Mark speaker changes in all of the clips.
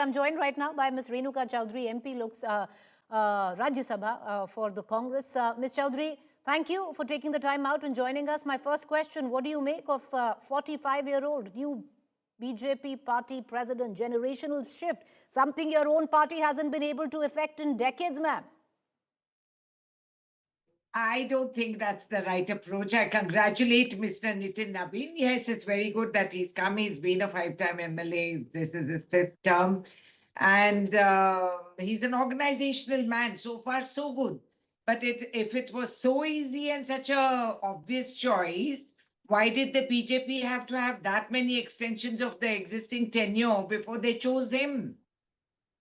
Speaker 1: I'm joined right now by Ms. Renuka Chowdhury, MP looks Rajya Sabha for the Congress. Ms. Chowdhury, thank you for taking the time out and joining us. My first question, what do you make of 45-year-old new BJP party president, generational shift, something your own party hasn't been able to effect in decades, ma'am?
Speaker 2: I don't think that's the right approach. I congratulate Mr. Nitin Nabin. Yes, it's very good that he's come. He's been a five-time MLA. This is his fifth term. And he's an organizational man. So far, so good. But if it was so easy and such a obvious choice, why did the BJP have to have that many extensions of the existing tenure before they chose him?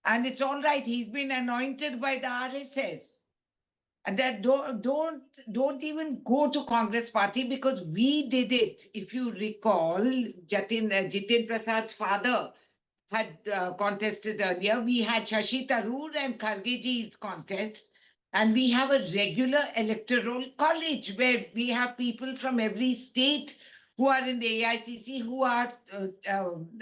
Speaker 2: And it's all right. He's been anointed by the RSS. And that don't even go to Congress party because we did it. If you recall, Jitin Prasad's father had contested earlier. We had Shashi Tharoor and Kharge ji's contest. And we have a regular electoral college where we have people from every state who are in the AICC who are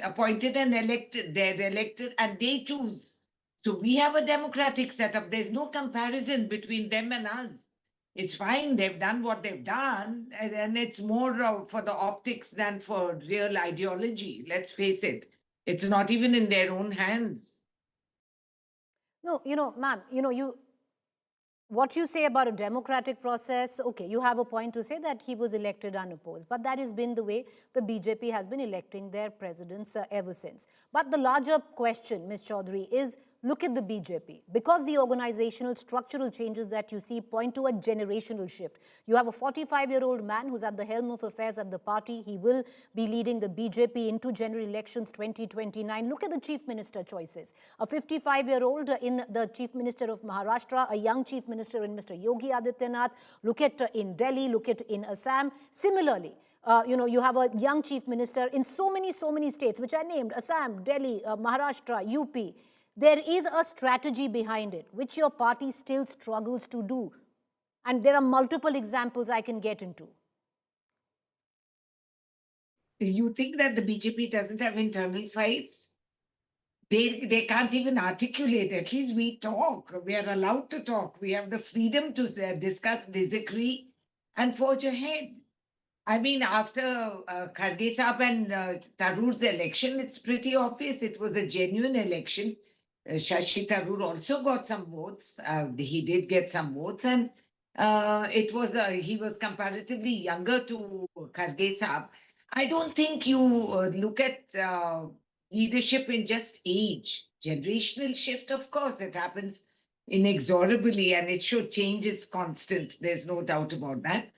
Speaker 2: appointed and elected. They're elected and they choose. So we have a democratic setup. There's no comparison between them and us. It's fine. They've done what they've done. And it's more for the optics than for real ideology. Let's face it. It's not even in their own hands.
Speaker 1: No, ma'am, what you say about a democratic process, okay, you have a point to say that he was elected unopposed, but that has been the way the BJP has been electing their presidents ever since. But the larger question, Ms. Chowdhury, is look at the BJP. Because the organizational structural changes that you see point to a generational shift. You have a 45-year-old man who's at the helm of affairs at the party. He will be leading the BJP into general elections 2029. Look at the chief minister choices. A 55-year-old in the chief minister of Maharashtra, a young chief minister in Mr. Yogi Adityanath. Look at in Delhi, look at in Assam. Similarly, you have a young chief minister in so many states, which I named, Assam, Delhi, Maharashtra, UP. There is a strategy behind it, which your party still struggles to do. And there are multiple examples I can get into.
Speaker 2: You think that the BJP doesn't have internal fights? They can't even articulate. At least we talk. We are allowed to talk. We have the freedom to discuss, disagree, and forge ahead. I mean, after Kharge Saab and Tharoor's election, it's pretty obvious it was a genuine election. Shashi Tharoor also got some votes. He did get some votes, and he was comparatively younger to Kharge Saab. I don't think you look at leadership in just age. Generational shift, of course, it happens inexorably, and it should change is constant. There's no doubt about that.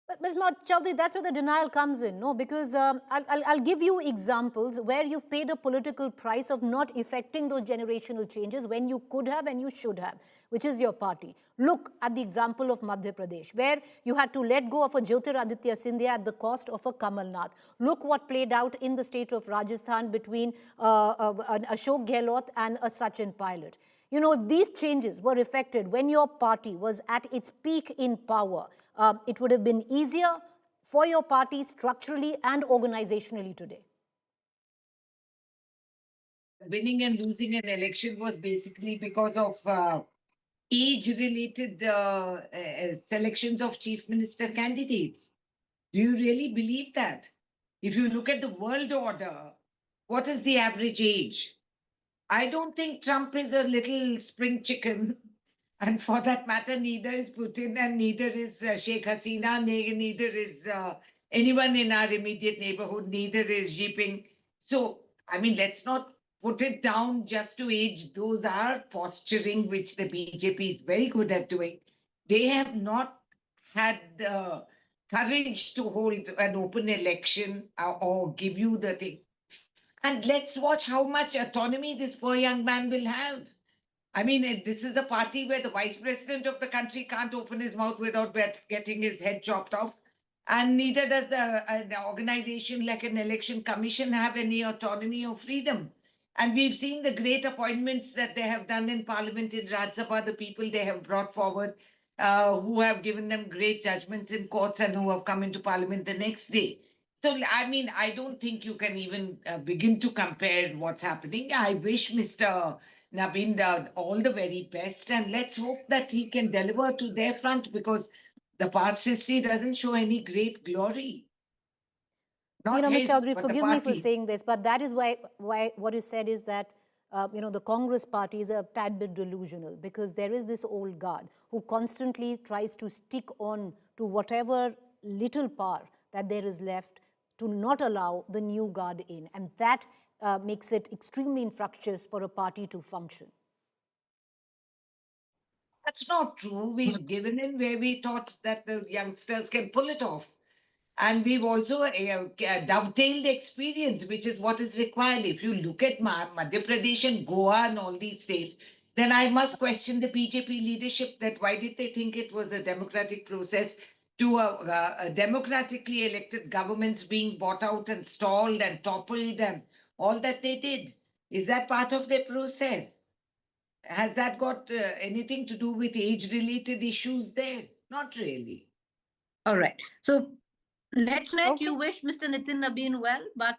Speaker 1: But Ms. Chowdhury, that's where the denial comes in, no? Because I'll give you examples where you've paid a political price of not effecting those generational changes when you could have and you should have, which is your party. Look at the example of Madhya Pradesh, where you had to let go of a Jyotiraditya Scindia at the cost of a Kamal Nath. Look what played out in the state of Rajasthan between an Ashok Gehlot and a Sachin Pilot. If these changes were effected when your party was at its peak in power, it would have been easier for your party structurally and organizationally today.
Speaker 2: Winning and losing an election was basically because of age-related selections of chief minister candidates. Do you really believe that? If you look at the world order, what is the average age? I don't think Trump is a little spring chicken. And for that matter, neither is Putin and neither is Sheikh Hasina, neither is anyone in our immediate neighborhood, neither is Jinping. So, I mean, let's not put it down just to age. Those are posturing, which the BJP is very good at doing. They have not had the courage to hold an open election or give you the thing. And let's watch how much autonomy this poor young man will have. I mean, this is a party where the vice president of the country can't open his mouth without getting his head chopped off. And neither does the organization like an election commission have any autonomy or freedom. And we've seen the great appointments that they have done in Parliament, in Rajya Sabha, the people they have brought forward, who have given them great judgments in courts and who have come into Parliament the next day. So, I mean, I don't think you can even begin to compare what's happening. I wish Mr. Nabin all the very best, and let's hope that he can deliver to their front, because the past history doesn't show any great glory. Not
Speaker 1: Ms.
Speaker 2: his,
Speaker 1: Chowdhury,
Speaker 2: but the
Speaker 1: forgive me for
Speaker 2: party.
Speaker 1: saying this, but that is why what you said is that, the Congress party is a tad bit delusional, because there is this old guard who constantly tries to stick on to whatever little power that there is left to not allow the new guard in. And that makes it extremely infructuous for a party to function.
Speaker 2: That's not true. We've given in where we thought that the youngsters can pull it off. And we've also dovetailed experience, which is what is required. If you look at Madhya Pradesh and Goa and all these states, then I must question the BJP leadership, that why did they think it was a democratic process to a democratically elected governments being bought out and stalled and toppled and all that they did? Is that part of their process? Has that got anything to do with age-related issues there? Not really.
Speaker 3: All right. So net,
Speaker 1: Okay.
Speaker 3: you wish Mr. Nitin Nabin well, but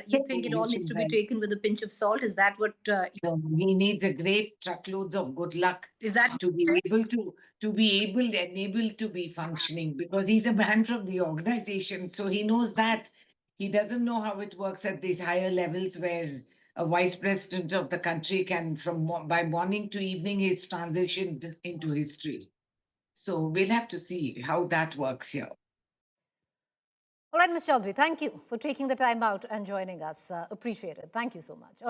Speaker 3: you think it
Speaker 2: You
Speaker 3: all needs
Speaker 2: should
Speaker 3: to be
Speaker 2: well.
Speaker 3: taken with a pinch of salt. Is that what
Speaker 2: So he needs a great truckloads of good luck
Speaker 3: is that?
Speaker 2: to be able to be able and able to be functioning, because he's a man from the organization. So he knows that. He doesn't know how it works at these higher levels, where a vice president of the country can, by morning to evening, he's transitioned into history. So we'll have to see how that works here.
Speaker 1: All right, Ms. Chaudhary, thank you for taking the time out and joining us. Appreciate it. Thank you so much.